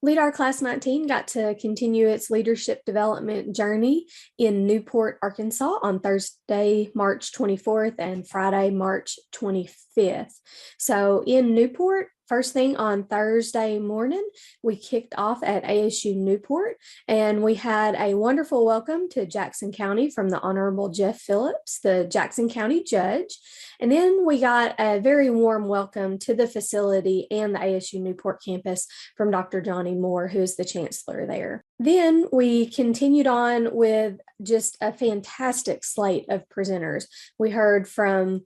LeadAR Class 19 got to continue its leadership development journey in Newport, Arkansas on Thursday, March 24th and Friday, March 25th. So in Newport, first thing on Thursday morning, we kicked off at ASU Newport, and we had a wonderful welcome to Jackson County from the Honorable Jeff Phillips, the Jackson County Judge. And then we got a very warm welcome to the facility and the ASU Newport campus from Dr. Johnny Moore, who is the chancellor there. Then we continued on with just a fantastic slate of presenters. We heard from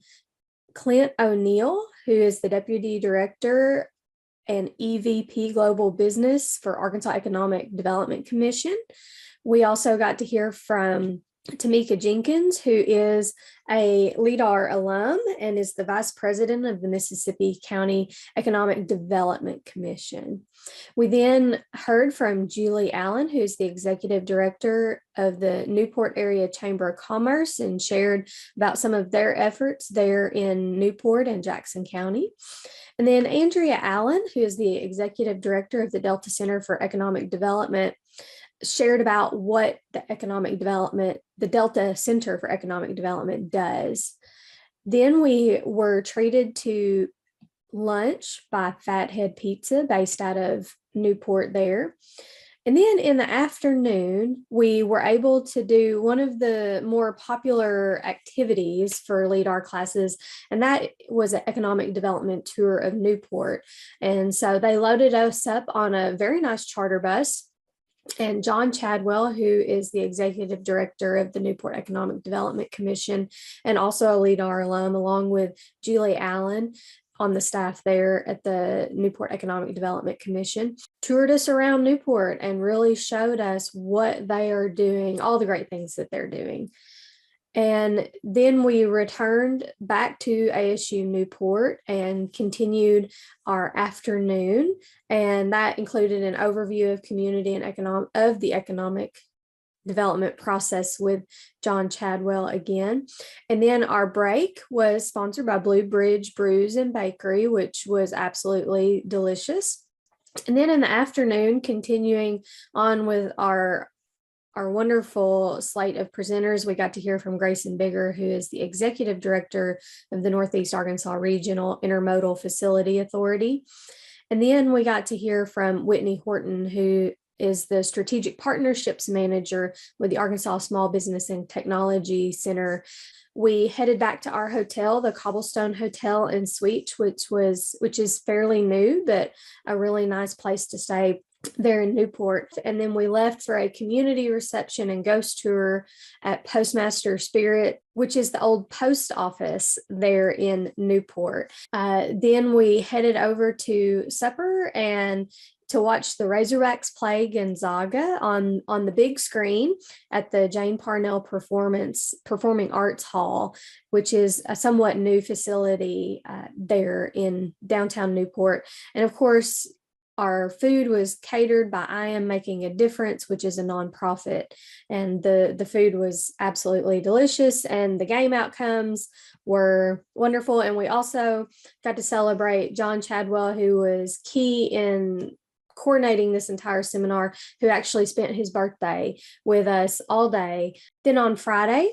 Clint O'Neill, who is the Deputy Director and EVP Global Business for Arkansas Economic Development Commission. We also got to hear from Tamika Jenkins, who is a LeadAR alum and is the Vice President of the Mississippi County Economic Development Commission. We then heard from Julie Allen, who's the Executive Director of the Newport Area Chamber of Commerce, and shared about some of their efforts there in Newport and Jackson County. And then Andrea Allen, who is the Executive Director of the Delta Center for Economic Development, shared about what the Delta Center for Economic Development does. Then we were treated to lunch by Fathead Pizza based out of Newport there. And then in the afternoon, we were able to do one of the more popular activities for LeadAR classes, and that was an economic development tour of Newport. And so they loaded us up on a very nice charter bus. And John Chadwell, who is the Executive Director of the Newport Economic Development Commission and also a LeadAR alum, along with Julie Allen on the staff there at the Newport Economic Development Commission, toured us around Newport and really showed us what they are doing, all the great things that they're doing. And then we returned back to ASU Newport and continued our afternoon. And that included an overview of community and economic development process with John Chadwell again. And then our break was sponsored by Blue Bridge Brews and Bakery, which was absolutely delicious. And then in the afternoon, continuing on with our wonderful slate of presenters, we got to hear from Grayson Bigger, who is the Executive Director of the Northeast Arkansas Regional Intermodal Facility Authority. And then we got to hear from Whitney Horton, who is the Strategic Partnerships Manager with the Arkansas Small Business and Technology Center. We headed back to our hotel, the Cobblestone Hotel and Suite, which is fairly new, but a really nice place to stay there in Newport. And then we left for a community reception and ghost tour at Postmaster Spirit, which is the old post office there in Newport. Then we headed over to supper and to watch the Razorbacks play Gonzaga on the big screen at the Jane Parnell Performing Arts Hall, which is a somewhat new facility there in downtown Newport. And of course, our food was catered by I Am Making a Difference, which is a nonprofit, and the food was absolutely delicious, and the game outcomes were wonderful. And we also got to celebrate John Chadwell, who was key in coordinating this entire seminar, who actually spent his birthday with us all day. Then on Friday,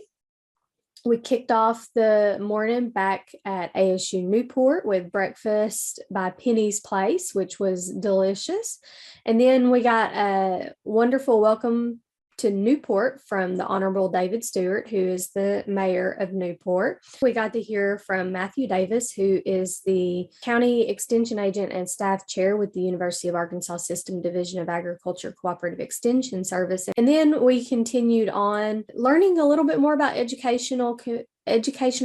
we kicked off the morning back at ASU Newport with breakfast by Penny's Place, which was delicious. And then we got a wonderful welcome to Newport from the Honorable David Stewart, who is the mayor of Newport. We got to hear from Matthew Davis, who is the county extension agent and staff chair with the University of Arkansas System Division of Agriculture Cooperative Extension Service. And then we continued on learning a little bit more about educational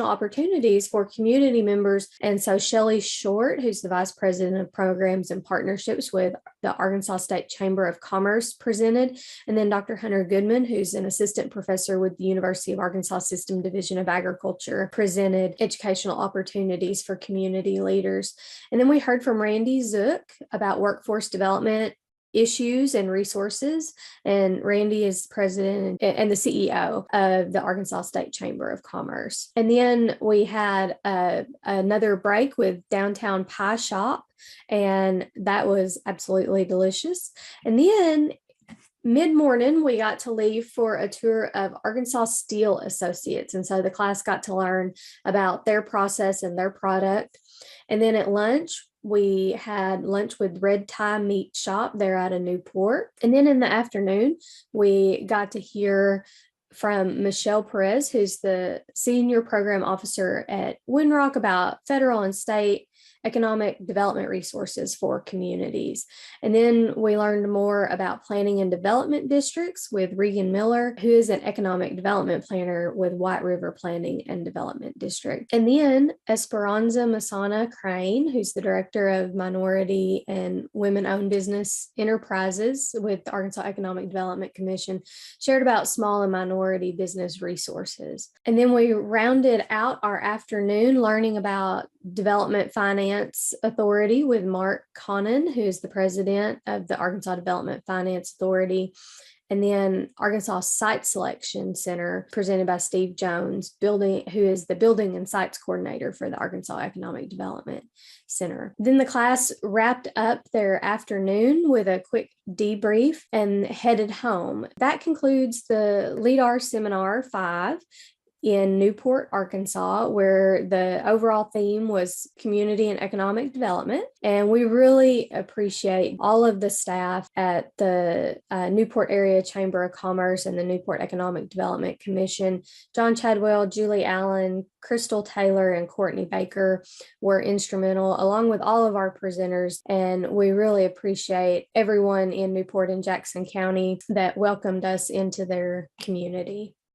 opportunities for community members. And so Shelley Short, who's the Vice President of Programs and Partnerships with the Arkansas State Chamber of Commerce, presented. And then Dr. Hunter Goodman, who's an assistant professor with the University of Arkansas System Division of Agriculture, presented educational opportunities for community leaders. And then we heard from Randy Zook about workforce development issues and resources. And Randy is president and the CEO of the Arkansas State Chamber of Commerce. And then we had another break with Downtown Pie Shop, and that was absolutely delicious. And then mid-morning, we got to leave for a tour of Arkansas Steel Associates. And so the class got to learn about their process and their product. And then at lunch, we had lunch with Red Tie Meat Shop there out of Newport. And then in the afternoon, we got to hear from Michelle Perez, who's the Senior Program Officer at Winrock, about federal and state economic development resources for communities. And then we learned more about planning and development districts with Regan Miller, who is an economic development planner with White River Planning and Development District. And then Esperanza Masana Crane, who's the Director of Minority and Women-Owned Business Enterprises with the Arkansas Economic Development Commission, shared about small and minority business resources. And then we rounded out our afternoon learning about Development Finance Authority with Mark Connon, who is the president of the Arkansas Development Finance Authority. And then Arkansas Site Selection Center, presented by Steve Jones, who is the Building and Sites Coordinator for the Arkansas Economic Development Center. Then the class wrapped up their afternoon with a quick debrief and headed home. That concludes the LeadAR Seminar 5 in Newport, Arkansas, where the overall theme was community and economic development. And we really appreciate all of the staff at the Newport Area Chamber of Commerce and the Newport Economic Development Commission. John Chadwell, Julie Allen, Crystal Taylor, and Courtney Baker were instrumental, along with all of our presenters. And we really appreciate everyone in Newport and Jackson County that welcomed us into their community.